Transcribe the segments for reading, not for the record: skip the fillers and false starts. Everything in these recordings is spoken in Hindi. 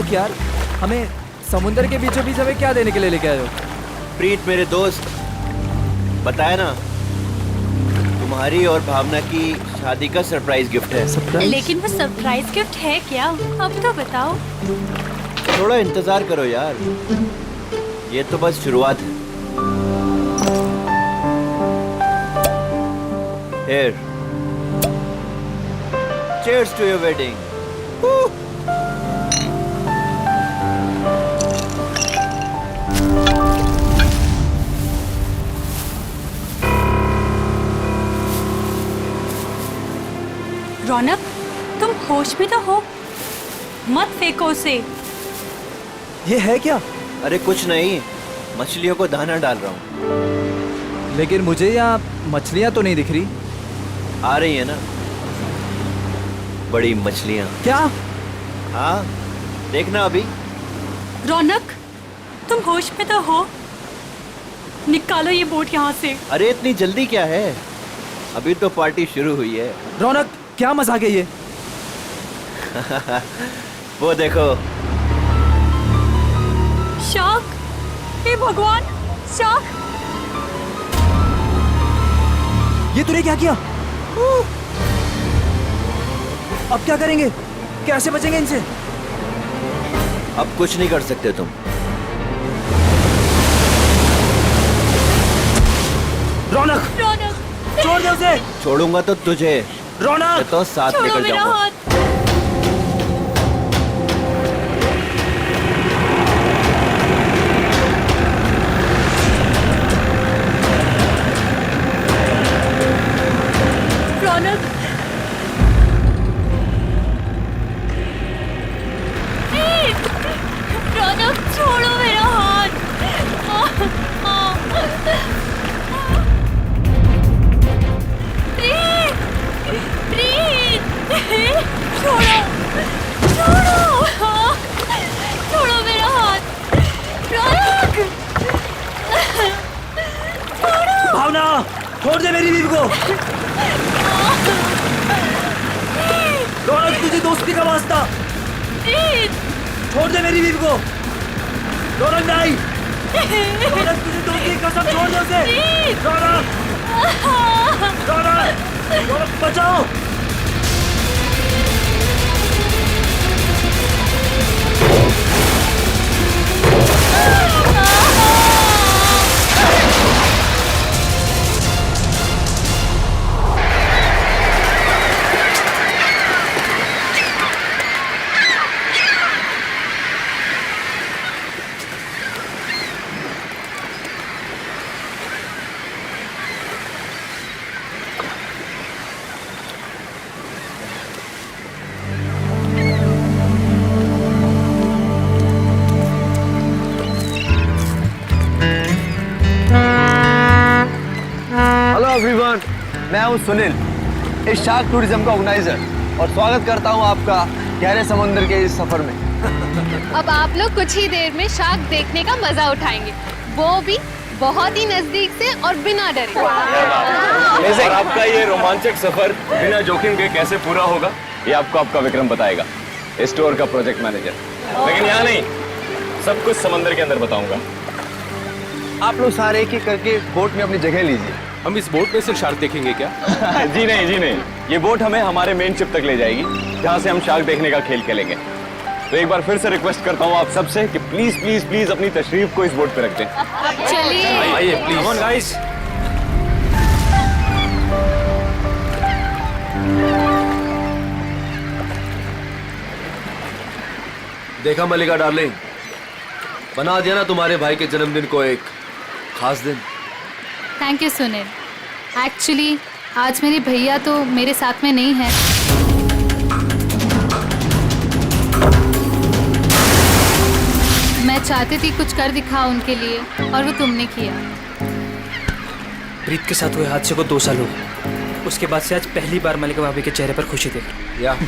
रुक यार, हमें समुंदर के बीचों बीच हमें क्या देने के लिए लेके आए हो? प्रीत मेरे दोस्त, बताया ना, तुम्हारी और भावना की शादी का सरप्राइज गिफ्ट है। सरप्राइज? लेकिन वो सरप्राइज गिफ्ट है क्या? अब तो बताओ। थोड़ा इंतजार करो यार, ये तो बस शुरुआत है। Here. Cheers to your wedding. Woo! रौनक, तुम होश में तो हो? मत फेंको उसे। ये है क्या? अरे कुछ नहीं, मछलियों को दाना डाल रहा हूँ। लेकिन मुझे यहाँ मछलियाँ तो नहीं दिख रही। आ रही है ना बड़ी मछलियाँ। क्या? हाँ, देखना अभी। रौनक, तुम होश में तो हो? निकालो ये बोट यहाँ से। अरे इतनी जल्दी क्या है, अभी तो पार्टी शुरू हुई है। रौनक, क्या मजाक है ये? वो देखो। शार्क! हे भगवान, शार्क! ये तूने क्या किया? अब क्या करेंगे? कैसे बचेंगे इनसे? अब कुछ नहीं कर सकते तुम। रौनक, रौनक, छोड़ दे उसे। छोड़ूंगा तो तुझे, रौनक, मैं तो साथ छोड़ो लेकर मेरा जाऊंगा। हाथ। रौनक, रौनक, छोड़ो मेरा हाथ। प्रीत, प्रीत, छोड़ो, छोड़ो, छोड़ो मेरा हाथ। रौनक, भावना, छोड़ दे मेरी बीवी को। रौनक, तुझे दोस्ती का वास्ता, प्रीत, छोड़ दे मेरी बीवी को। रौनक नहीं, रौनक तुझे दोस्ती की कसम, छोड़ दे उसे। रौनक, रौनक, रौनक बचाओ। हेलो एवरीवन, मैं हूं सुनील, इस शार्क टूरिज्म का ऑर्गेनाइजर, और स्वागत करता हूं आपका गहरे समुद्र के इस सफर में। अब आप लोग कुछ ही देर में शार्क देखने का मजा उठाएंगे, वो भी बहुत ही नजदीक से और बिना डरे। और आपका ये रोमांचक सफर बिना जोखिम के कैसे पूरा होगा, ये आपको आपका विक्रम बताएगा, स्टोर का प्रोजेक्ट मैनेजर। लेकिन यहाँ नहीं, सब कुछ समंदर के अंदर बताऊंगा। आप लोग सारे एक एक करके बोट में अपनी जगह लीजिए। हम इस बोट में सिर्फ शार्क देखेंगे क्या? जी नहीं, जी नहीं, ये बोट हमें हमारे मेन शिप तक ले जाएगी, जहाँ से हम शार्क देखने का खेल खेलेंगे। तो एक बार फिर से रिक्वेस्ट करता हूँ आप सबसे कि प्लीज प्लीज प्लीज अपनी तशरीफ को इस बोट पे रख दें। चलिए, आइए प्लीज। Come on guys. देखा मलिका डार्लिंग, बना दिया ना तुम्हारे भाई के जन्मदिन को एक खास दिन। Thank you Sunil. एक्चुअली आज मेरे भैया तो मेरे साथ में नहीं है। मैं चाहती थी कुछ कर दिखाओ उनके लिए, और वो तुमने किया। प्रीत के साथ हुए हादसे को 2 साल हो गए। उसके बाद से आज पहली बार मलिका भाभी के चेहरे पर खुशी देख रहा हूं।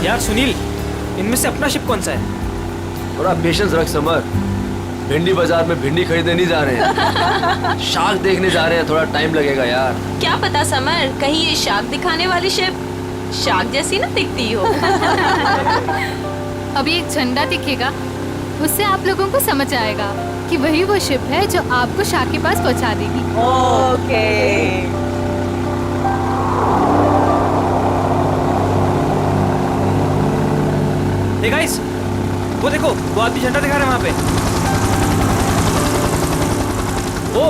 यार सुनील, इनमें से अपना शिप कौन सा है? थोड़ा पेशेंस रख समर। भिंडी बाजार में भिंडी खरीदने नहीं जा रहे हैं, शार्क देखने जा रहे हैं। थोड़ा टाइम लगेगा यार। क्या पता समर, कहीं ये शार्क दिखाने वाली शिप शार्क जैसी ना दिखती हो। अभी एक झंडा दिखेगा, उससे आप लोगों को समझ आएगा कि वही वो शिप है जो आपको शार्क के पास पहुंचा देगी। ओके। हे गाइस, वो देखो, वो आदमी झंडा दिखा रहा है वहाँ पे। ओ,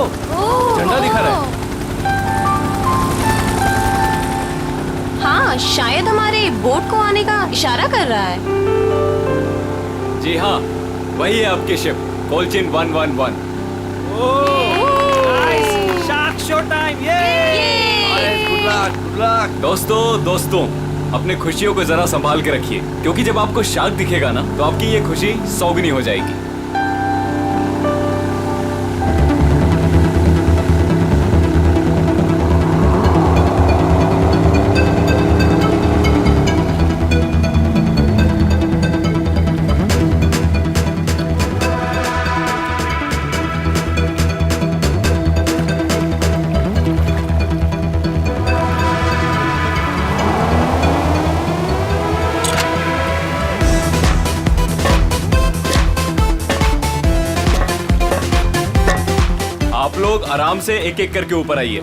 झंडा दिखा रहा है। हाँ, शायद हमारे बोट को आने का इशारा कर रहा है। जी हाँ, वही है आपकी शिप कोलचिन 111। Shark show time. Good luck, good luck. दोस्तों, अपने खुशियों को जरा संभाल के रखिए, क्योंकि जब आपको शार्क दिखेगा ना, तो आपकी ये खुशी सौगुनी हो जाएगी। आप लोग आराम से एक एक करके ऊपर आइए।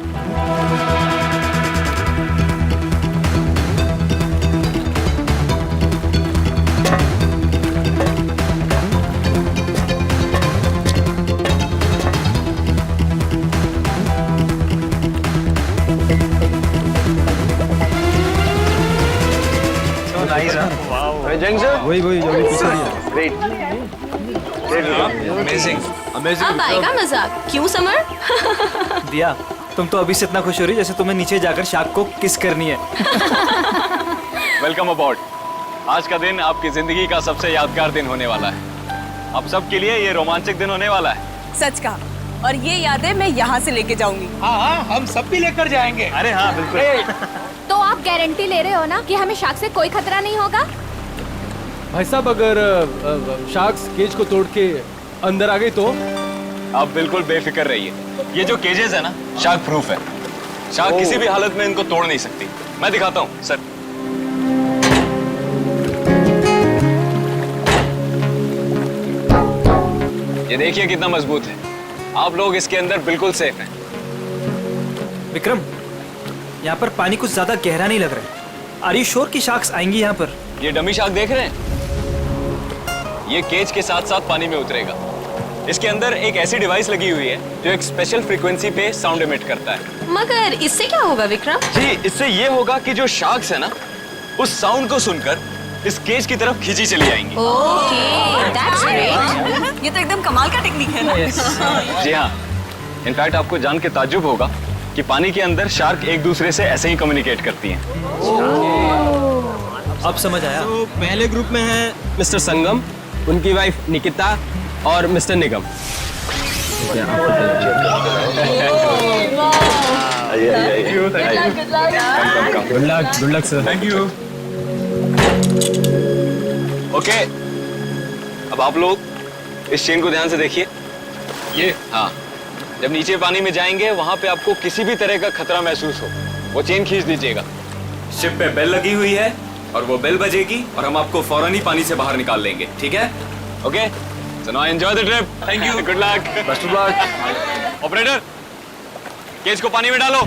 वही ग्रेट। अब आएगा मजाक, क्यों समर? दिया, तुम तो अभी से इतना खुश हो रही जैसे तुम्हें नीचे जाकर शार्क को किस करनी है। वेलकम अबॉर्ड। आज का दिन आपकी जिंदगी का सबसे यादगार दिन होने वाला है। आप सबके लिए ये रोमांचक दिन होने वाला है। सच कहा, और ये यादें मैं यहाँ से लेके जाऊंगी। हाँ, हम सब भी लेकर जाएंगे। अरे हाँ, बिल्कुल। तो आप गारंटी ले रहे हो ना कि हमें शार्क से कोई खतरा नहीं होगा? भाई साहब, अगर शार्क्स केज को तोड़ के अंदर आ गई तो? आप बिल्कुल बेफिक्र रहिए। ये जो केजेस है ना, शार्क प्रूफ है। शार्क किसी भी हालत में इनको तोड़ नहीं सकती। मैं दिखाता हूँ सर। ये देखिए कितना मजबूत है। आप लोग इसके अंदर बिल्कुल सेफ हैं। विक्रम, यहाँ पर पानी कुछ ज्यादा गहरा नहीं लग रहा है। आर यू श्योर कि शार्क्स आएंगी यहाँ पर? ये डमी शार्क देख रहे हैं? ये केज के साथ साथ पानी में उतरेगा। इसके अंदर एक ऐसी डिवाइस लगी हुई है जो एक स्पेशल फ्रीक्वेंसी पे साउंड एमिट करता है। मगर इससे क्या होगा विक्रम? जी, इससे ये होगा कि जो शार्क्स है ना, उस साउंड को सुनकर इस केज की तरफ खींची चली आएंगी। Okay, that's great. ये तो एकदम कमाल का टेक्निक है ना? जी हाँ, इनफैक्ट आपको जान के ताज्जुब होगा कि पानी के अंदर शार्क एक दूसरे से ऐसे ही कम्युनिकेट करती हैं। अब समझ आया। तो पहले ग्रुप में है मिस्टर संगम, उनकी वाइफ निकिता और mister Nigam. Good luck sir. Thank you. Okay, अब आप लोग इस चेन को ध्यान से देखिए। ये हाँ, जब नीचे पानी में जाएंगे वहां पे आपको किसी भी तरह का खतरा महसूस हो, वो चेन खींच दीजिएगा। शिप पे बेल लगी हुई है और वो बेल बजेगी और हम आपको फौरन ही पानी से बाहर निकाल लेंगे, ठीक है? Okay, so now enjoy the trip. Thank you, good luck, best of luck. Operator, cage को पानी में डालो।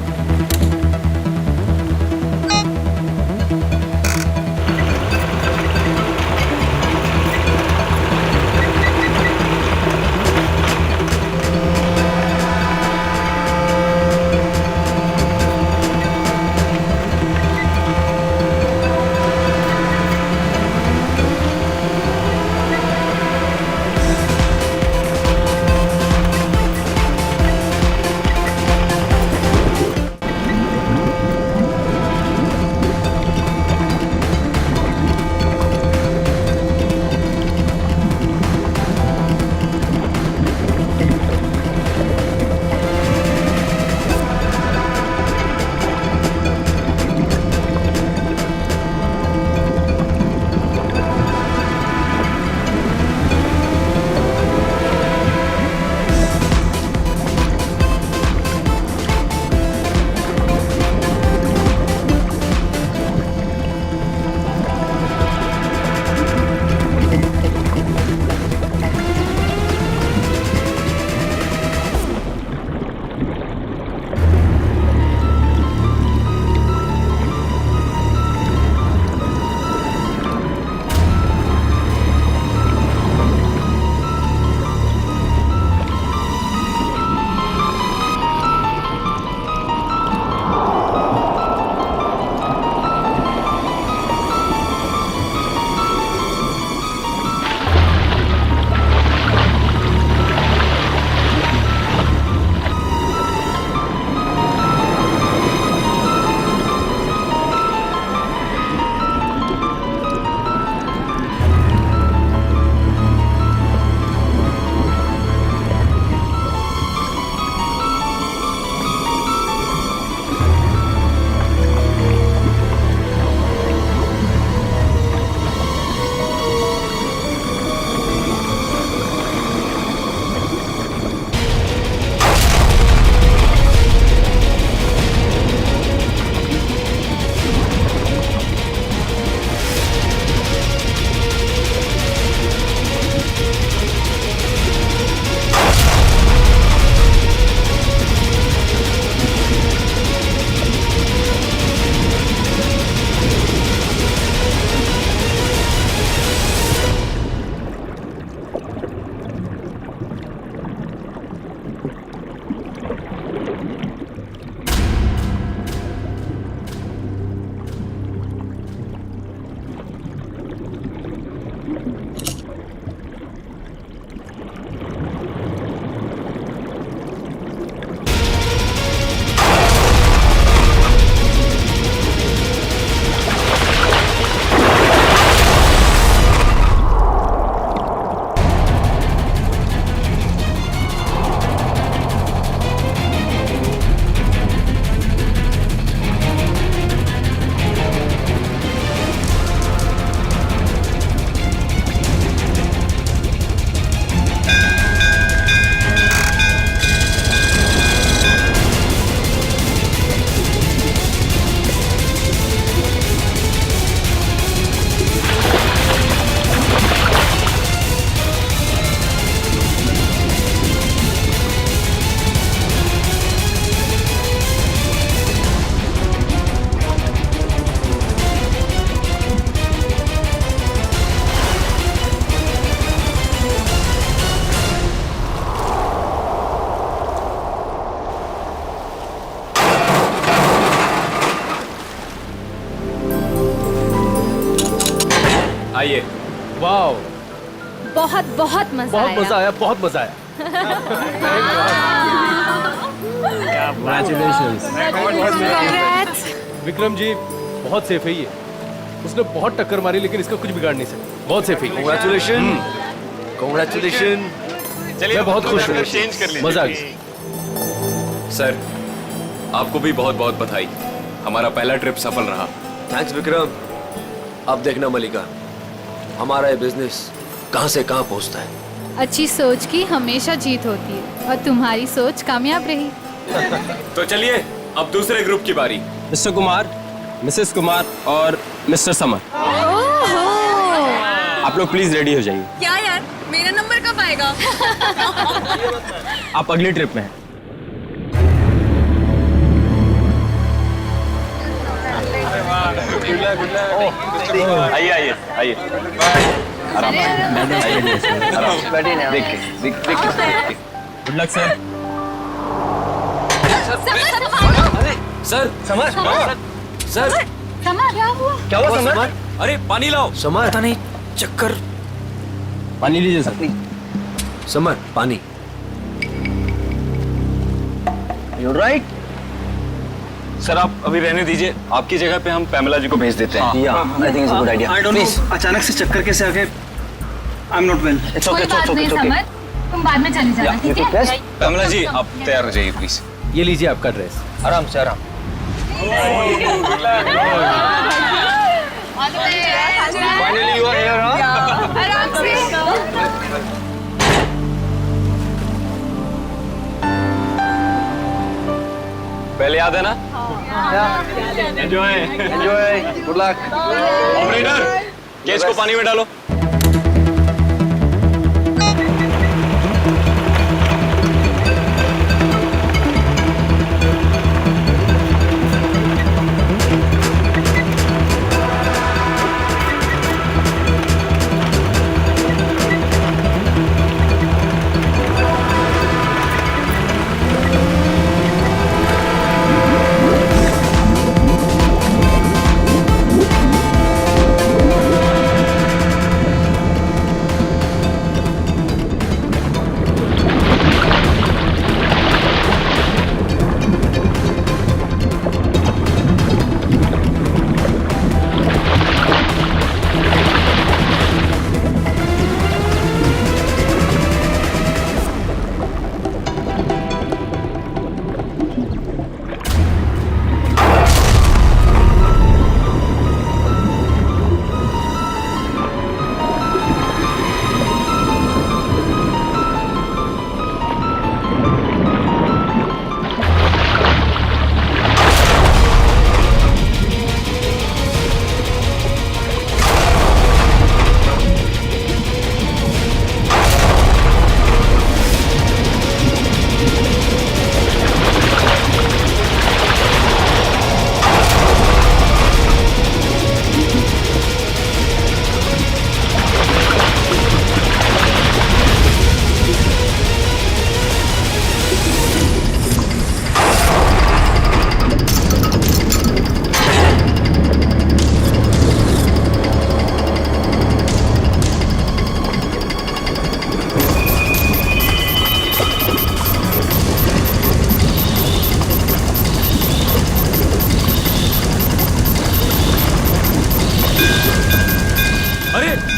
आइए। वाओ, बहुत बहुत मजा बहुत आया। मजा आया, बहुत मजा आया। विक्रम जी बहुत सेफ है ये। उसने बहुत टक्कर मारी लेकिन इसका कुछ बिगाड़ नहीं सकता। बहुत सेफ है। Congratulations, congratulations। चलिए मैं बहुत खुश हूँ। चेंज कर लीजिए। मजा आ गया। सर, आपको भी बहुत बहुत बधाई। हमारा पहला ट्रिप सफल रहा। थैंक्स विक्रम। अब देखना मलिका, हमारा ये बिजनेस कहाँ से कहाँ पहुँचता है। अच्छी सोच की हमेशा जीत होती है और तुम्हारी सोच कामयाब रही। तो चलिए अब दूसरे ग्रुप की बारी। मिस्टर कुमार, मिसेस कुमार और मिस्टर समर, आप लोग प्लीज रेडी हो जाइए। क्या यार, मेरा नंबर कब आएगा? आप अगली ट्रिप में हैं। आइए आइए आइए, आराम आइए, देखिए good luck sir. Sir summer, sir summer, क्या हुआ? क्या हुआ समर? अरे पानी लाओ। समर, पता नहीं, चक्कर। पानी लीजिए सर। समर पानी। You're right. सर आप अभी रहने दीजिए, आपकी जगह पे हम पैमेला जी को भेज देते हैं। Yeah, I think it's a good idea. I don't know, अचानक से चक्कर कैसे आ गए? I am not well. It's okay, it's okay, it's okay. तुम बाद में चली जाना, ठीक है? Yes? पैमेला जी आप तैयार हो जाइए प्लीज। ये लीजिए आपका ड्रेस। आराम से आराम। Finally you are here, huh? आराम से। पहले याद है ना? Enjoy Enjoy. Good luck. Operator, cage को पानी में डालो।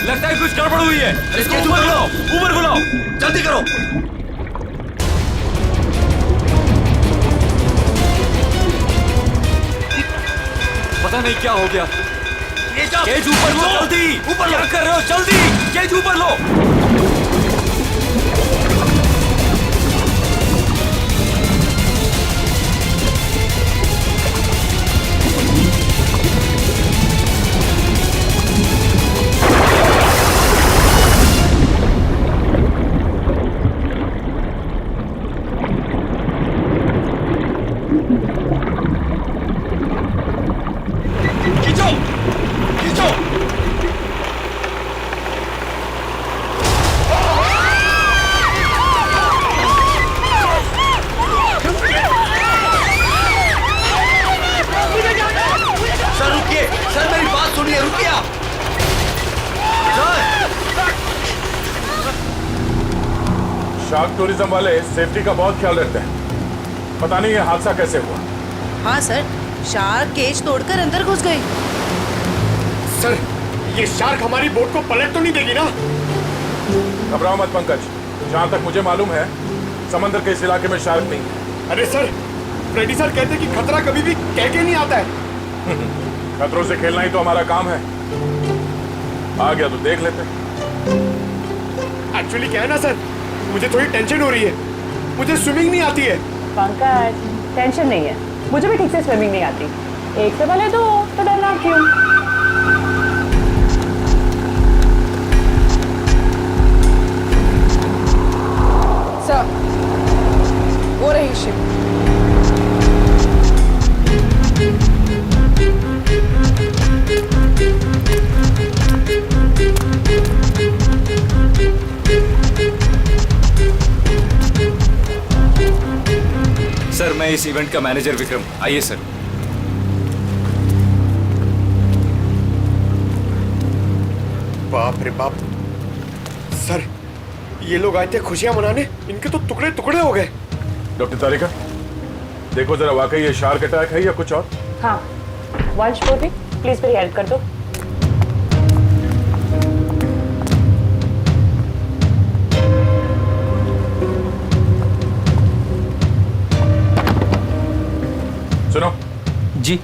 लगता है कुछ गड़बड़ हुई है। इसको ऊपर बुलाओ, ऊपर बुलाओ, जल्दी करो। पता नहीं क्या हो गया। केज ऊपर लो, जल्दी ऊपर। क्या कर रहे हो? जल्दी केज ऊपर लो। शार्क टूरिज्म वाले सेफ्टी का बहुत ख्याल रखते हैं। पता नहीं ये हादसा कैसे हुआ। हाँ सर, शार्क केज तोड़कर अंदर घुस गए। सर, ये शार्क हमारी बोट को पलट तो नहीं देगी ना? घबराओ मत पंकज, जहाँ तक मुझे मालूम है समंदर के इस इलाके में शार्क नहीं है। अरे सर, फ्रेडी सर कहते कि खतरा कभी भी कह के नहीं आता है। खतरों से खेलना ही तो हमारा काम है। आ गया तो देख लेते। एक्चुअली क्या है ना सर, मुझे थोड़ी टेंशन हो रही है। मुझे स्विमिंग नहीं आती है। पंकज, टेंशन नहीं है, मुझे भी ठीक से स्विमिंग नहीं आती। एक से भले दो, तो डरना क्यों? सर, वो रही शिप। सर, मैं इस इवेंट का मैनेजर विक्रम। आइए सर। बाप रे बाप सर, ये लोग आए थे खुशियां मनाने, इनके तो टुकड़े टुकड़े हो गए। डॉक्टर तारिका, देखो जरा वाकई ये शार्क अटैक है या कुछ और? हाँ, वंश बोली, प्लीज मेरी हेल्प कर दो। सुनो जी,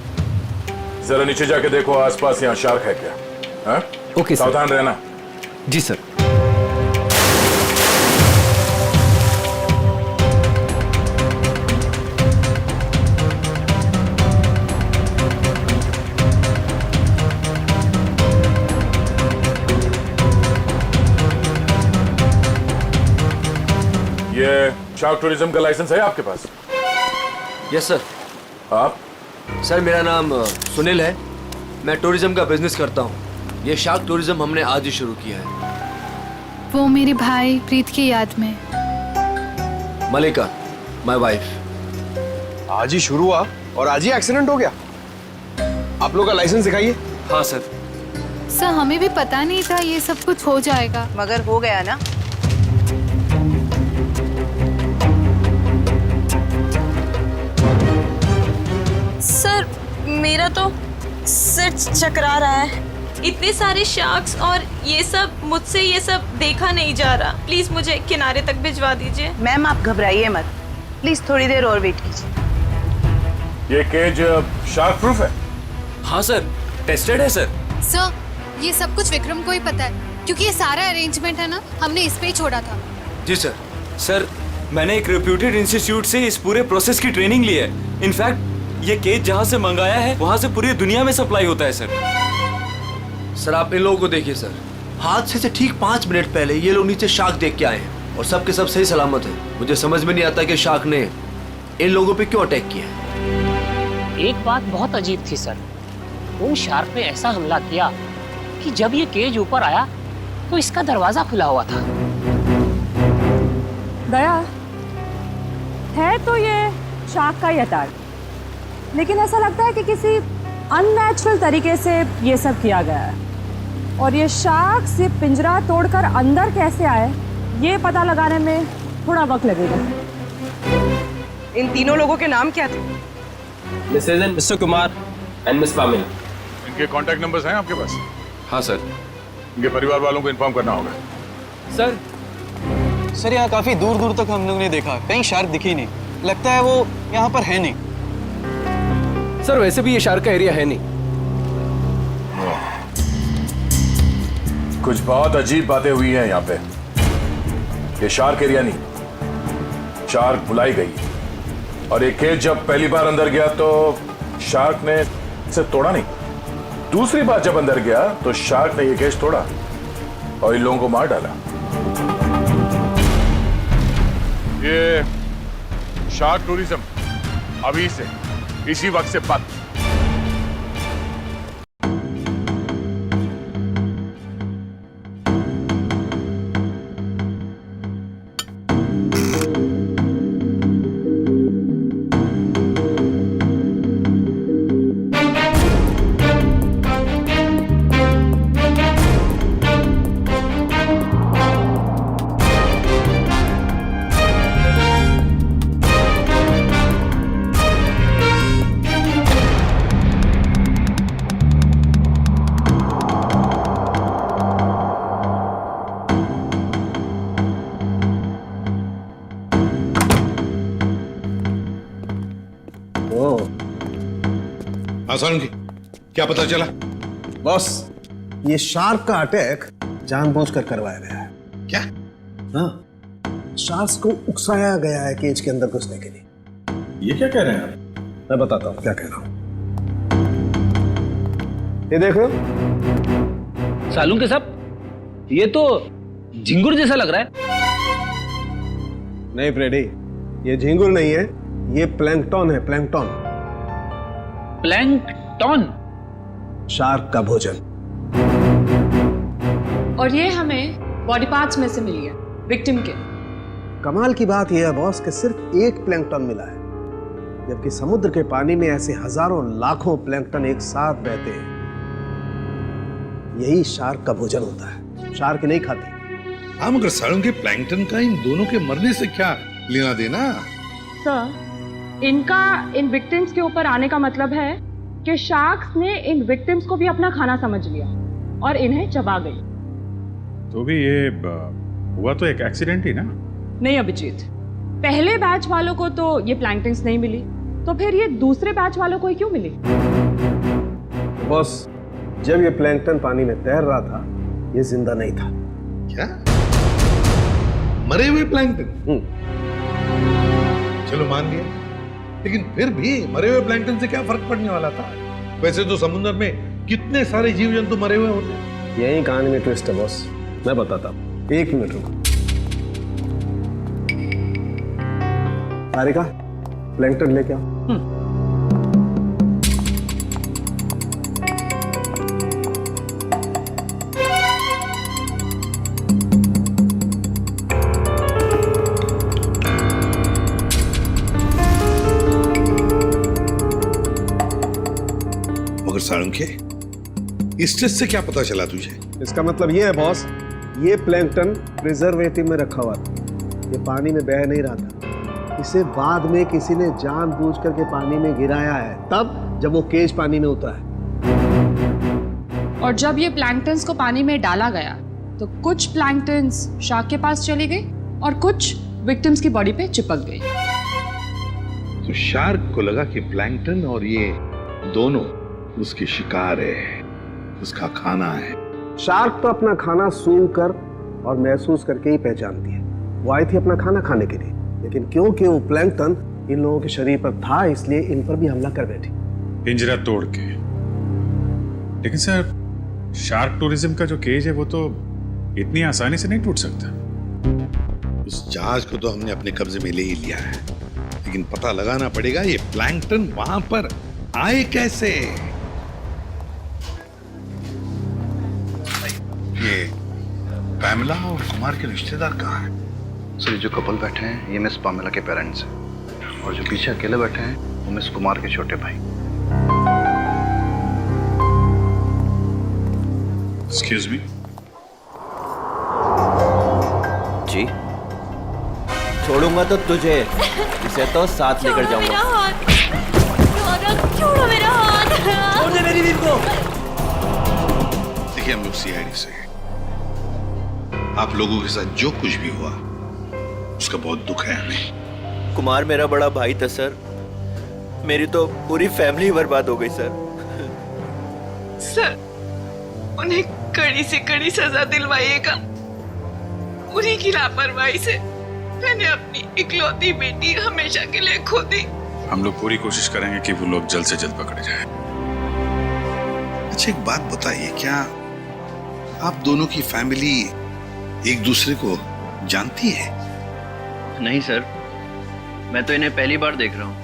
जरा नीचे जाके देखो आसपास यहाँ शार्क है क्या? हाँ? Okay sir. सावधान रहना। जी सर। ये शार्क टूरिज्म का लाइसेंस है आपके पास? Yes sir. आप? सर, मेरा नाम सुनील है। मैं टूरिज्म का बिजनेस करता हूँ। ये शार्क टूरिज्म हमने आज ही शुरू किया है। वो मेरे भाई प्रीत की याद में। मलिका, माय वाइफ। आज ही शुरू हुआ और आज ही एक्सीडेंट हो गया। आप लोग का लाइसेंस दिखाइए। हाँ सर। सर, हमें भी पता नहीं था ये सब कुछ हो जाएगा। मगर हो गया ना। सर, मेरा तो सिर चकरा रहा है। इतने सारे शार्क्स और ये सब, मुझसे ये सब देखा नहीं जा रहा। प्लीज मुझे किनारे तक भिजवा दीजिए। मैम, आप घबराइए मत, प्लीज थोड़ी देर और वेट कीजिए। ये केज शार्क प्रूफ है? हाँ सर, टेस्टेड है सर। सर, ये सब कुछ विक्रम को ही पता है, क्योंकि ये सारा अरेंजमेंट है ना, हमने इस पे ही छोड़ा था। जी सर। सर, मैंने एक रेप्यूटेड इंस्टीट्यूट से इस पूरे प्रोसेस की ट्रेनिंग ली है। इनफैक्ट ये केज जहाँ से मंगाया है वहाँ से पूरी दुनिया में सप्लाई होता है सर। सर, आप इन लोगों को देखिए सर। हादसे से ठीक 5 मिनट पहले ये लोग नीचे शार्क देख के आए हैं और सबके सब सही सलामत है। मुझे समझ में नहीं आता कि शार्क ने इन लोगों पे क्यों अटैक किया। एक बात बहुत अजीब थी सर, उन शार्क ने ऐसा हमला किया कि जब ये केज ऊपर आया तो इसका दरवाजा खुला हुआ था। दया है तो ये शार्क का ही अटैक, लेकिन ऐसा लगता है कि किसी अननेचुरल तरीके से ये सब किया गया है। और ये शार्क से पिंजरा तोड़कर अंदर कैसे आए, ये पता लगाने में थोड़ा वक्त लगेगा। इन तीनों लोगों के नाम क्या थे? Mrs and mister Kumar and miss Pamil. इनके कॉन्टैक्ट नंबर्स हैं आपके पास? हाँ सर। इनके परिवार वालों को इन्फॉर्म करना होगा। सर, यहाँ काफी दूर दूर तक हम लोग ने देखा, कहीं शार्क दिखी नहीं। लगता है वो यहाँ पर है नहीं। सर, वैसे भी ये शार्क का एरिया है नहीं। कुछ बहुत अजीब बातें हुई हैं यहाँ पे। ये शार्क एरिया नहीं, शार्क बुलाई गई। और ये केज जब पहली बार अंदर गया तो शार्क ने इसे तोड़ा नहीं। दूसरी बार जब अंदर गया तो शार्क ने ये केज तोड़ा और इन लोगों को मार डाला। ये शार्क टूरिज्म अभी से इसी वक्त से बंद। सालुंकी, क्या पता चला? बॉस, ये शार्क का अटैक जानबूझकर करवाया गया है। क्या? हाँ, शार्क्स को उकसाया गया है केज के अंदर घुसने के लिए। ये क्या कह रहे हैं आप? मैं बताता हूँ क्या कह रहा हूँ। ये देख रहे हो? सालुंके साहब, ये तो झिंगुर जैसा लग रहा है। नहीं फ्रेडी, ये झिंगुर नहीं है, ये प्लैंकटन है, प्लैंकटन। प्लैंकटन? शार्क का भोजन। और ये हमें बॉडी पार्ट्स में से मिली है, विक्टिम के। कमाल की बात यह है बॉस कि सिर्फ एक प्लैंकटन मिला है, जबकि समुद्र के पानी में ऐसे हजारों लाखों प्लैंकटन एक साथ बहते हैं। यही शार्क का भोजन होता है। शार्क नहीं खाती। हाँ, मगर सालुंकी, प्लैंकटन का इन दोनों के मरने से क्या लेना देना? सर, इनका इन विक्टिम्स के ऊपर आने का मतलब है कि शार्क्स ने इन विक्टिम्स को भी अपना खाना समझ लिया और इन्हें चबा गई। तो भी ये हुआ तो एक एक्सीडेंट ही ना? नहीं अभिजीत, पहले बैच वालों को तो ये प्लैंकटन्स नहीं मिली, तो फिर ये दूसरे बैच वालों को ही क्यों मिली? बॉस, जब ये प्लैंकटन पानी में तैर रहा था, ये जिंदा नहीं था। क्या? मरे हुए प्लैंकटन? चलो मान लिया, लेकिन फिर भी मरे हुए प्लैंकटन से क्या फर्क पड़ने वाला था? वैसे तो समुद्र में कितने सारे जीव जंतु मरे हुए होते हैं। यही कहानी में ट्विस्ट है बॉस, मैं बताता हूँ। 1 मिनट रुको। सारिका, प्लैंकटन लेके आओ। मगर सालुंके, इस टेस्ट से क्या पता चला तुझे? इसका मतलब ये है बॉस, ये प्लैंकटन प्रिजर्वेटिव में रखा हुआ था, ये पानी में बह नहीं रहा था। इसे बाद में किसी ने जानबूझ करके पानी में गिराया है, तब जब वो केज पानी में उतरा है। और जब ये प्लैंकटन्स को पानी में डाला गया, तो कुछ प्लैंकटन्स शार्क के पास चली गई और कुछ विक्टिम्स की बॉडी पे चिपक गई। तो शार्क को लगा कि प्लैंकटन और ये दोनों उसके शिकार है, उसका खाना है। शार्क तो अपना खाना सूंघ कर और महसूस करके ही पहचानती है। वो आई थी अपना खाना खाने के लिए, लेकिन क्योंकि वो प्लैंकटन इन लोगों के शरीर पर था, इसलिए इन पर भी हमला कर बैठी। पिंजरा तोड़ के। लेकिन सर, शार्क टूरिज्म का जो केज है वो तो इतनी आसानी से नहीं टूट सकता। उस जहाज को तो हमने अपने कब्जे में ले ही लिया है, लेकिन पता लगाना पड़ेगा ये प्लैंकटन वहां पर आए कैसे। ये पैमेला और कुमार के रिश्तेदार कहाँ हैं? सर, जो कपल बैठे हैं ये मिस पामेला के पेरेंट्स हैं, और जो पीछे अकेले बैठे हैं वो मिस कुमार के छोटे भाई। Excuse me. जी, छोड़ूंगा तो तुझे, इसे तो साथ लेकर जाऊंगा। छोड़ो मेरा हाथ। छोड़ दे मेरी बीवी को। देखिए, हम लोग सीआईडी से हैं। आप लोगों के साथ जो कुछ भी हुआ उसका बहुत दुख है हमें। कुमार मेरा बड़ा भाई था सर, मेरी तो पूरी फैमिली बर्बाद हो गई सर। सर, उन्हें कड़ी से कड़ी सजा दिलवाइएगा। उन्हीं की लापरवाही से मैंने अपनी इकलौती बेटी हमेशा के लिए खो दी। हम लोग पूरी कोशिश करेंगे कि वो लोग जल्द से जल्द पकड़े जाएं। अच्छा, एक बात बताइए, क्या आप दोनों की फैमिली एक दूसरे को जानती है? नहीं सर, मैं तो इन्हें पहली बार देख रहा हूँ।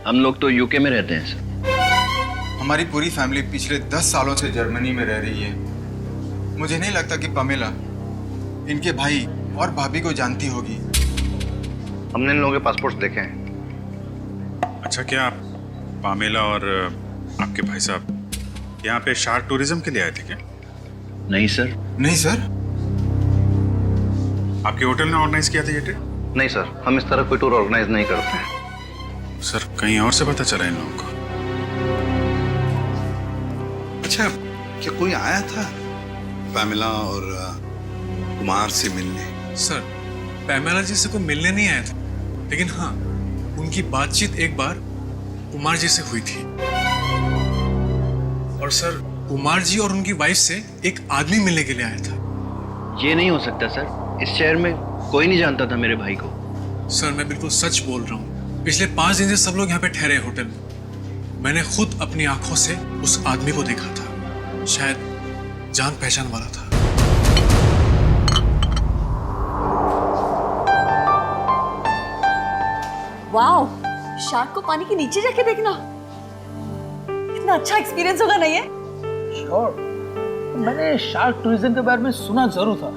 हम लोग तो यूके में रहते हैं सर। हमारी पूरी फैमिली पिछले 10 सालों से जर्मनी में रह रही है। मुझे नहीं लगता कि पामेला इनके भाई और भाभी को जानती होगी। हमने इन लोगों के पासपोर्ट देखे हैं। अच्छा, क्या आप पामेला और आपके भाई साहब यहाँ पे शार्क टूरिज्म के लिए आए थे क्या? नहीं सर। नहीं सर? आपके होटल ने ऑर्गेनाइज किया था ये ट्रिप? नहीं सर, हम इस तरह कोई टूर ऑर्गेनाइज नहीं करते हैं। सर, कहीं और से पता चला इन लोगों को? अच्छा, क्या कोई आया था पैमेला और कुमार से मिलने? सर, पैमेला जी से कोई मिलने नहीं आया था, लेकिन हाँ, उनकी बातचीत एक बार कुमार जी से हुई थी। और सर कुमार जी और उनकी वाइफ से एक आदमी मिलने के लिए आया था। ये नहीं हो सकता सर, इस शहर में कोई नहीं जानता था मेरे भाई को। सर मैं बिल्कुल सच बोल रहा हूँ, पिछले 5 दिन से सब लोग यहाँ पे ठहरे हैं होटल में। मैंने खुद अपनी आंखों से उस आदमी को देखा था, शायद जान पहचान वाला था। वाओ, शार्क को पानी के नीचे जाके देखना कितना अच्छा एक्सपीरियंस होगा नहीं है? श्योर, मैंने शार्क टूरिज्म के बारे में सुना जरूर था,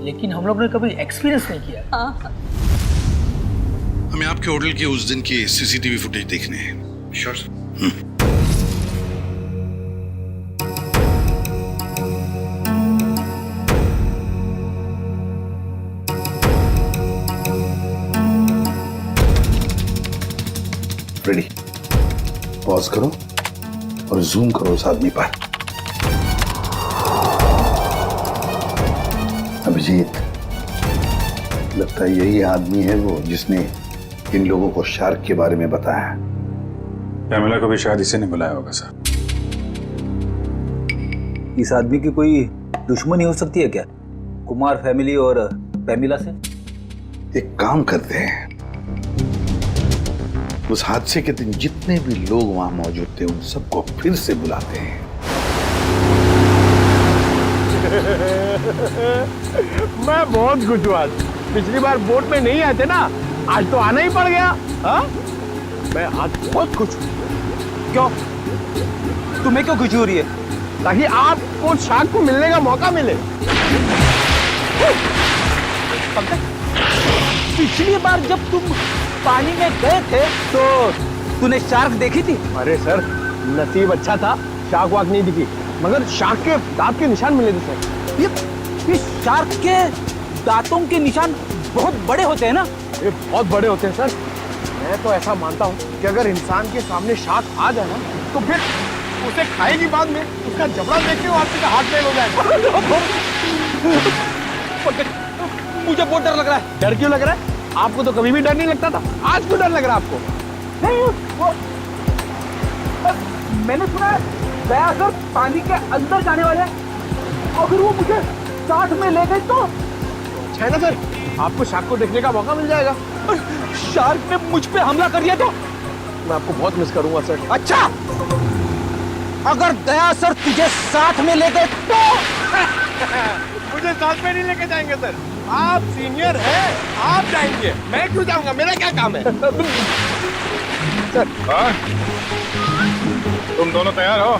लेकिन हम लोग ने कभी एक्सपीरियंस नहीं किया। हाँ। हमें आपके होटल के उस दिन की सीसीटीवी फुटेज देखने हैं। Sure sir. रेडी, पॉज करो और जूम करो उस आदमी पर। अभिजीत, लगता है यही आदमी है वो जिसने इन लोगों को शार्क के बारे में बताया। पैमेला को भी शायद इसी ने बुलाया होगा सर। इस आदमी की कोई दुश्मनी हो सकती है क्या, कुमार फैमिली और पैमिला से? एक काम करते हैं, उस हादसे के दिन जितने भी लोग वहां मौजूद थे उन सबको फिर से बुलाते हैं। मैं बहुत खुश हुआ। पिछली बार बोट में नहीं आए थे ना, आज तो आना ही पड़ गया। हाँ? मैं आज बहुत खुश हूँ। क्यों? तुम्हें क्यों खुशी हो रही है? ताकि आपको शार्क को मिलने का मौका मिले। पिछली बार जब तुम पानी में गए थे तो तूने शार्क देखी थी? अरे सर, नसीब अच्छा था, शार्क वाक नहीं दिखी, मगर शार्क के दांत के निशान मिले थे सर। ये शार्क के दांतों के निशान बहुत बड़े होते हैं ना? ये बहुत बड़े होते हैं सर। मैं तो ऐसा मानता हूँ कि अगर इंसान के सामने शार्क आ जाए ना, तो फिर उसे खाएगी बाद में, उसका जबड़ा देख के वो आपके हाथ में हो जाएगा। मुझे बहुत डर लग रहा है। डर क्यों लग रहा है? आपको तो कभी भी डर नहीं लगता था, आज क्यों डर लग रहा है आपको? नहीं, वो मैंने सुना है दया सर पानी के अंदर जाने वाले हैं। अगर वो मुझे साथ में ले गए तो? है ना सर, आपको शार्क को देखने का मौका मिल जाएगा। शार्क ने मुझ पे हमला कर दिया तो? मैं आपको बहुत मिस करूंगा सर। अच्छा, अगर दया सर तुझे साथ में ले गए तो? मुझे साथ में नहीं लेके जाएंगे सर, आप सीनियर हैं, आप जाएंगे, मैं क्यों जाऊंगा, मेरा क्या काम है? सर, तुम दोनों तैयार हो?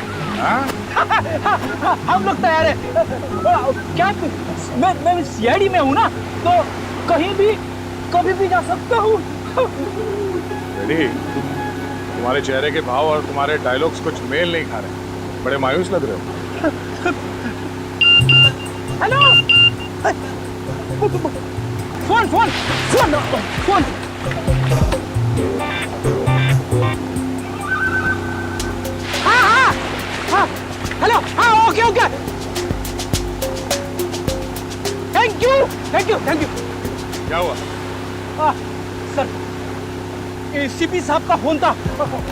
हम लोग तैयार हैं। क्या मैं सीआईडी में हूँ ना, तो कहीं भी कभी भी जा सकता हूँ। तुम्हारे चेहरे के भाव और तुम्हारे डायलॉग्स कुछ मेल नहीं खा रहे, बड़े मायूस लग रहे हो। Hello, phone phone phone phone. हाँ, हेलो, हाँ, okay okay, thank you thank you thank you. क्या हुआ? सर, एसीपी साहब का फोन था,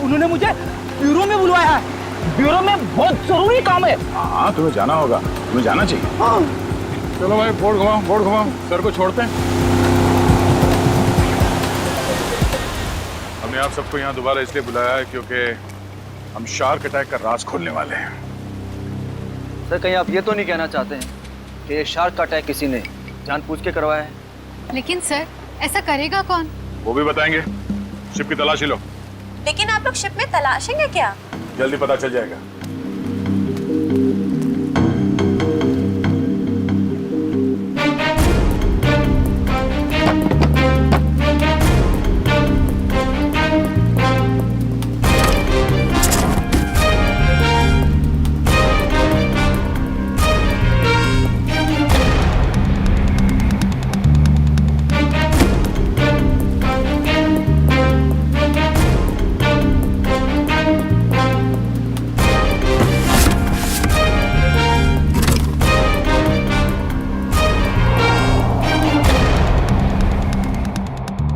उन्होंने मुझे ब्यूरो में बुलवाया है। ब्यूरो में बहुत जरूरी काम है। हाँ, तुम्हें जाना होगा, तुम्हें जाना चाहिए। हाँ। चलो भाई, बोर्ड घुमाओ, सर को छोड़ते हैं। हमने आप सबको यहाँ दोबारा इसलिए बुलाया है क्योंकि हम शार्क अटैक का राज खोलने वाले हैं। सर, कहीं आप ये तो नहीं कहना चाहते हैं कि ये शार्क का अटैक किसी ने जानबूझ के करवाया है? लेकिन सर, ऐसा करेगा कौन? वो भी बताएंगे। शिप की तलाशी लो। लेकिन आप लोग शिप में तलाशेंगे क्या? जल्दी पता चल जाएगा।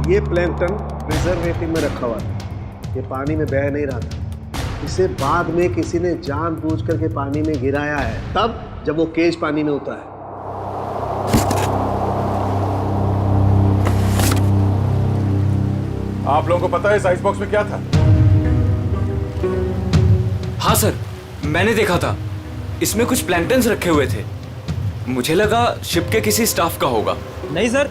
ये प्लैंकटन प्रिजर्वेटिव में रखा हुआ था, ये पानी में बह नहीं रहा था। इसे बाद में किसी ने जानबूझ करके पानी में गिराया है, तब जब वो केज पानी में होता है। आप लोगों को पता है इस आइस बॉक्स में क्या था? हाँ सर, मैंने देखा था। इसमें कुछ प्लैंक्टन्स रखे हुए थे। मुझे लगा शिप के किसी स्टाफ का होगा। नहीं सर,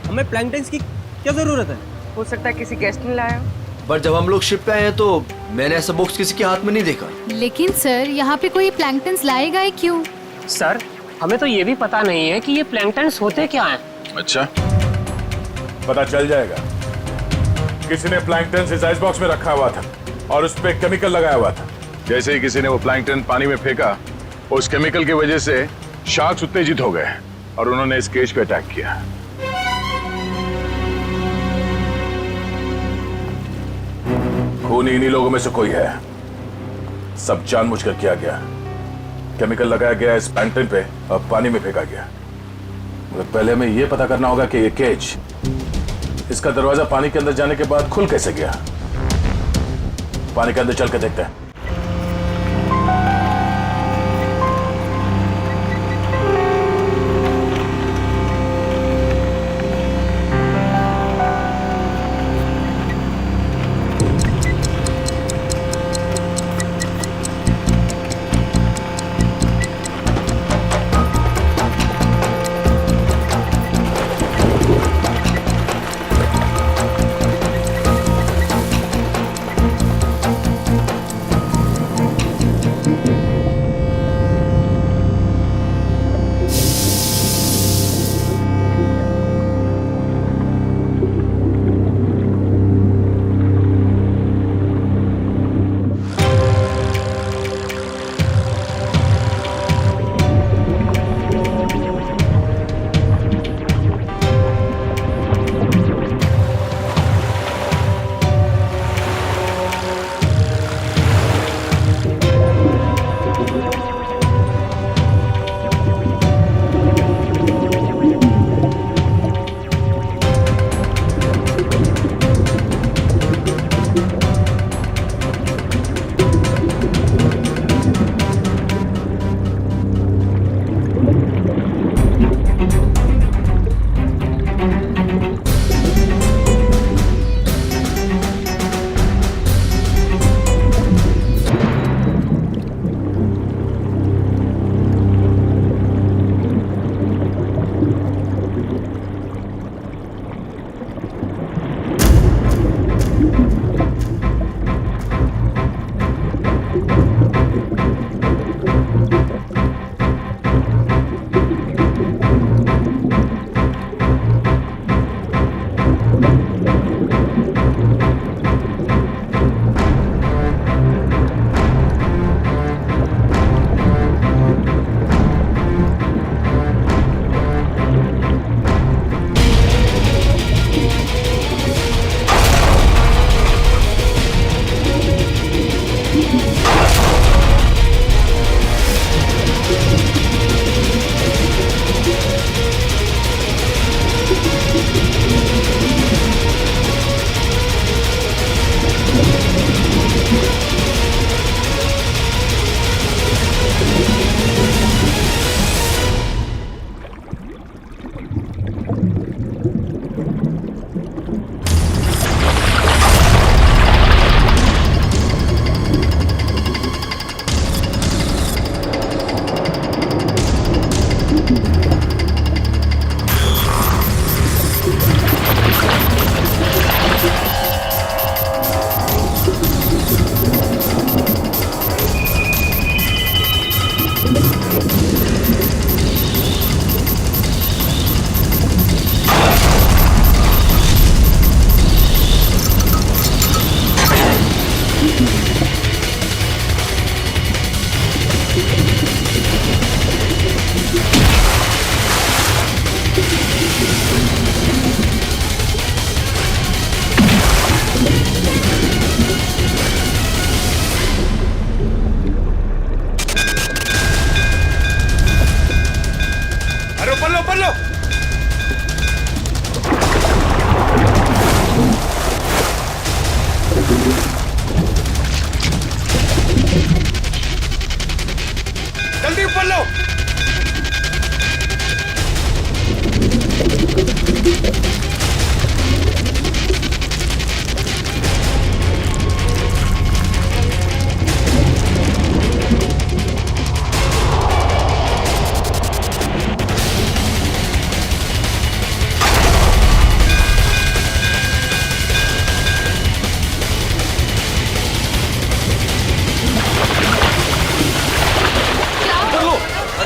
हमें प्लैंक्टन्स की क्या जरूरत है? हो सकता है किसी गेस्ट ने लाया हो। पर जब हम लोग शिप पे आए हैं तो मैंने ऐसा बॉक्स किसी के हाथ में नहीं देखा। लेकिन सर, यहाँ पे कोई प्लैंक्टन्स लाए गए क्यों? सर, हमें तो ये भी पता नहीं है कि ये प्लैंक्टन्स होते क्या हैं। अच्छा, पता चल जाएगा। किसी ने प्लैंक्टन इस आइस बॉक्स में रखा हुआ था और उस पे केमिकल लगाया हुआ था। जैसे ही किसी ने वो प्लैंक्टन पानी में फेंका, उस केमिकल की वजह से शार्क्स उत्तेजित हो गए और उन्होंने इस केज पे अटैक किया। खून इन्हीं लोगों में से कोई है। सब जानबूझकर किया गया। केमिकल लगाया गया इस प्लैंक्टन पे और पानी में फेंका गया। मगर पहले हमें यह पता करना होगा कि ये केज, इसका दरवाजा पानी के अंदर जाने के बाद खुल कैसे गया। पानी के अंदर चल के देखते हैं।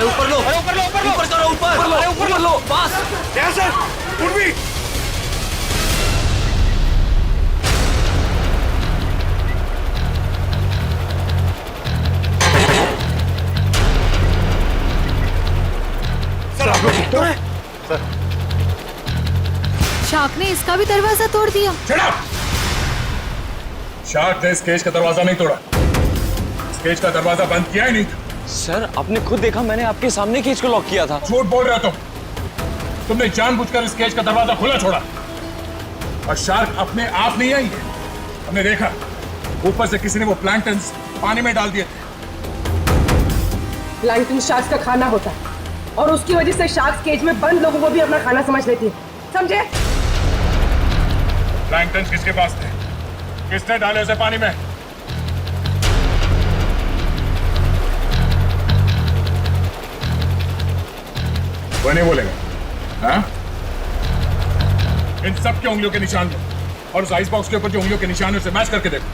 ऊपर लो, ऊपर करो, ऊपर लो, पास। उर्वी, शार्क ने इसका भी दरवाजा तोड़ दिया। शार्क ने इस केज का दरवाजा नहीं तोड़ा, इस केज का दरवाजा बंद किया ही नहीं था। सर आपने खुद देखा, मैंने आपके सामने केज को लॉक किया था। झूठ बोल रहे हो तुमने जानबूझकर इस केज का दरवाजा खुला छोड़ा, और शार्क अपने आप नहीं आई है। हमने देखा ऊपर से किसी ने वो प्लैंक्टन्स पानी में डाल दिए थे। प्लैंकटन शार्क्स का खाना होता है और उसकी वजह से शार्क्स केज में बंद लोगों को भी अपना खाना समझ लेती है, समझे? प्लैंक्टन्स किसके पास थे? किसने डाले उसे पानी में? वो नहीं बोलेगा, हाँ? इन सब के उंगलियों के निशान लो और उस आइस बॉक्स के ऊपर जो उंगलियों के निशान है उसे मैच करके देखो।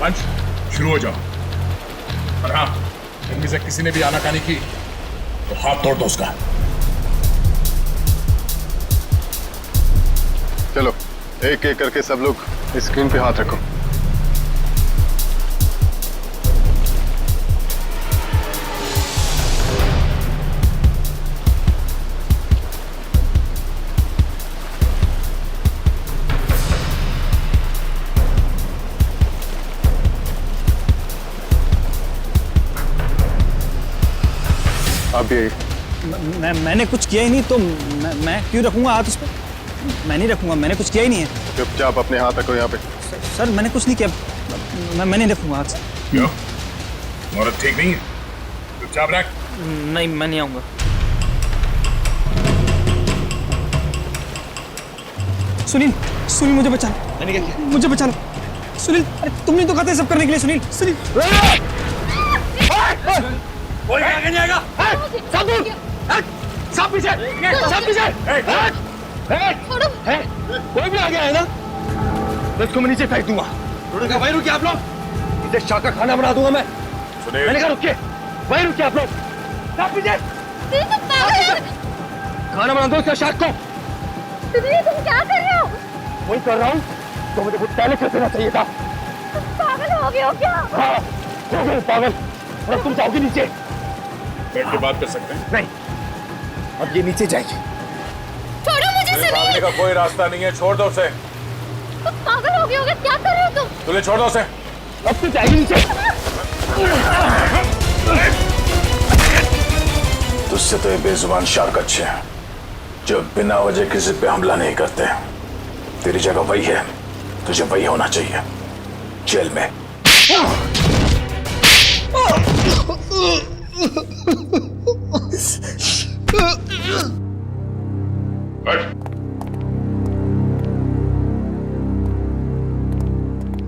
पंच शुरू हो जाओ। और हाँ, इनमें से किसी ने भी आनाकानी की तो हाथ तोड़ दो उसका। चलो एक एक करके सब लोग स्क्रीन पे हाथ रखो। अब ये मैंने कुछ किया ही नहीं, तो मैं क्यों रखूंगा हाथ उस पर? मैं नहीं रखूंगा, मैंने कुछ किया ही नहीं है। चुपचाप अपने हाथ रखो यहाँ पे। सर मैंने कुछ नहीं किया, मैं नहीं रखूंगा हाथ। क्यों? औरत ठीक नहीं है? चुपचाप रख। नहीं, मैं नहीं आऊंगा। सुनील, सुनील मुझे बचा लो। मैंने क्या किया? मुझे बचा लो सुनील। अरे तुमने तो कहा था सब करने के लिए। सुनील, सुनील कोई आगे नहीं आएगा। सब दूर, सब पीछे, सब पीछे। कोई भी आ गया है ना, तो इसको मैं नीचे फेंक दूंगा। वहीं रुकिए आप लोग, इसे शार्क का खाना बना दूंगा मैं। मैंने कहा रुकिए, वहीं रुकिए आप लोग। सब पीछे, खाना बना दो इसका शार्क को। तुम क्या कर रहे हो? वही कर रहा हूँ, तो मुझे कुछ पहले कर देना चाहिए था। पागल हो गए हो क्या? हाँ, हो गए पागल। और तुम जाओगे नीचे? बैठ के बात कर सकते हैं? नहीं, अब ये नीचे जाएगी। छोड़ो मुझे सुनील। भागने का कोई रास्ता नहीं है, छोड़ दो उसे। तुम पागल हो गए हो क्या? क्या कर रहे हो तुम? तुझे छोड़ दो उसे। अब तो जाएगी नीचे। तुझसे तो ये बेजुबान शार्क अच्छे हैं, जो बिना वजह किसी पे हमला नहीं करते। तेरी जगह वही है, तुझे वही होना चाहिए, जेल में।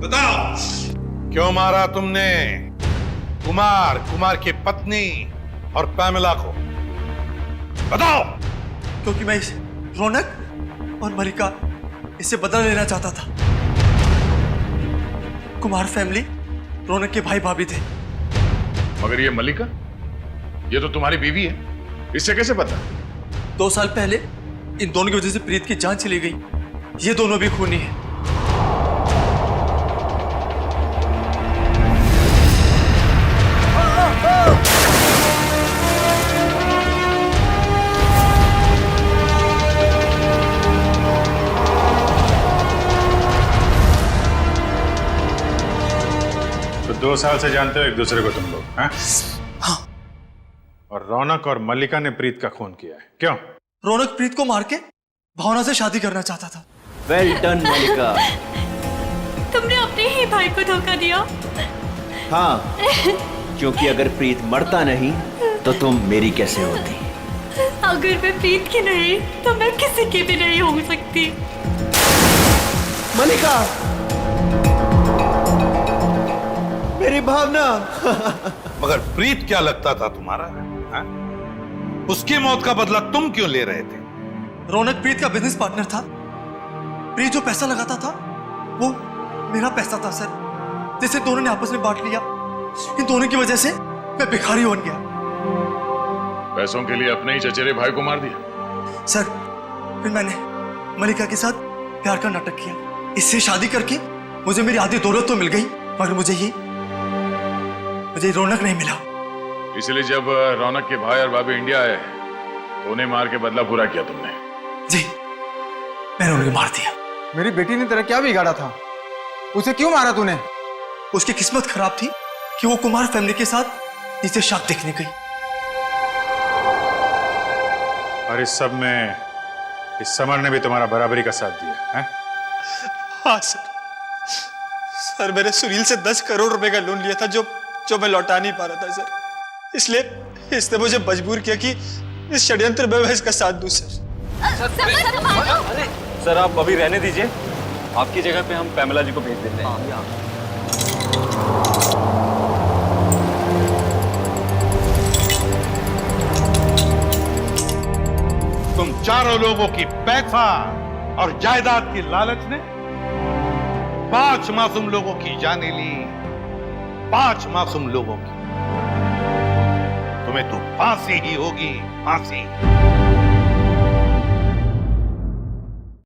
बताओ, क्यों मारा तुमने कुमार की पत्नी और पैमेला को? बताओ। क्योंकि मैं इस रौनक और मलिका इससे बदला लेना चाहता था। कुमार फैमिली रौनक के भाई भाभी थे। मगर ये मलिका, ये तो तुम्हारी बीवी है, इससे कैसे पता? 2 साल पहले इन दोनों की वजह से प्रीत की जान चली गई। ये दोनों भी खूनी हैं। तो 2 साल से जानते हो एक दूसरे को तुम लोग, हैं? हाँ। और रौनक और मल्लिका ने प्रीत का खून किया है, क्यों? रौनक प्रीत को मार के भावना से शादी करना चाहता था। वेल डन मल्लिका। तुमने अपने ही भाई को धोखा दिया। हाँ, क्योंकि अगर प्रीत मरता नहीं तो तुम मेरी कैसे होती? अगर मैं प्रीत की नहीं तो मैं किसी की भी नहीं हो सकती। मलिका, मेरी भावना। मगर प्रीत क्या लगता था तुम्हारा? हा? उसकी मौत का बदला तुम क्यों ले रहे थे? रौनक प्रीत का बिजनेस पार्टनर था। प्रीत जो पैसा लगाता था वो मेरा पैसा था सर, जिसे दोनों ने आपस में बांट लिया। इन दोनों की वजह से मैं भिखारी बन गया। पैसों के लिए अपने ही चचेरे भाई को मार दिया? सर फिर मैंने मलिका के साथ प्यार का नाटक किया। इससे शादी करके मुझे मेरी आधी दौलत तो मिल गई, मगर मुझे रौनक नहीं मिला। इसलिए जब रौनक के भाई और भाभी इंडिया आए तो उन्हें मार के बदला पूरा किया तुमने? जी, मैंने उन्हें मार दिया। मेरी बेटी ने तेरा क्या बिगाड़ा था? उसे क्यों मारा तूने? उसकी किस्मत खराब थी कि वो कुमार फैमिली के साथ नीचे शाक देखने गई। और इस सब में इस समर ने भी तुम्हारा बराबरी का साथ दिया है? हाँ सर, मैंने सुनील से 10 करोड़ रुपए का लोन लिया था जो मैं लौटा नहीं पा रहा था सर। इसलिए इसने मुझे मजबूर किया कि इस षड्यंत्र में मैं इसका साथ दूं सर। सर आप अभी रहने दीजिए, आपकी जगह पे हम पैमेला जी को भेज देते हैं। तुम चारों लोगों की पैसा और जायदाद की लालच ने 5 मासूम लोगों की जाने ली। 5 मासूम लोगों की। तुम्हें तो फांसी ही होगी, फांसी।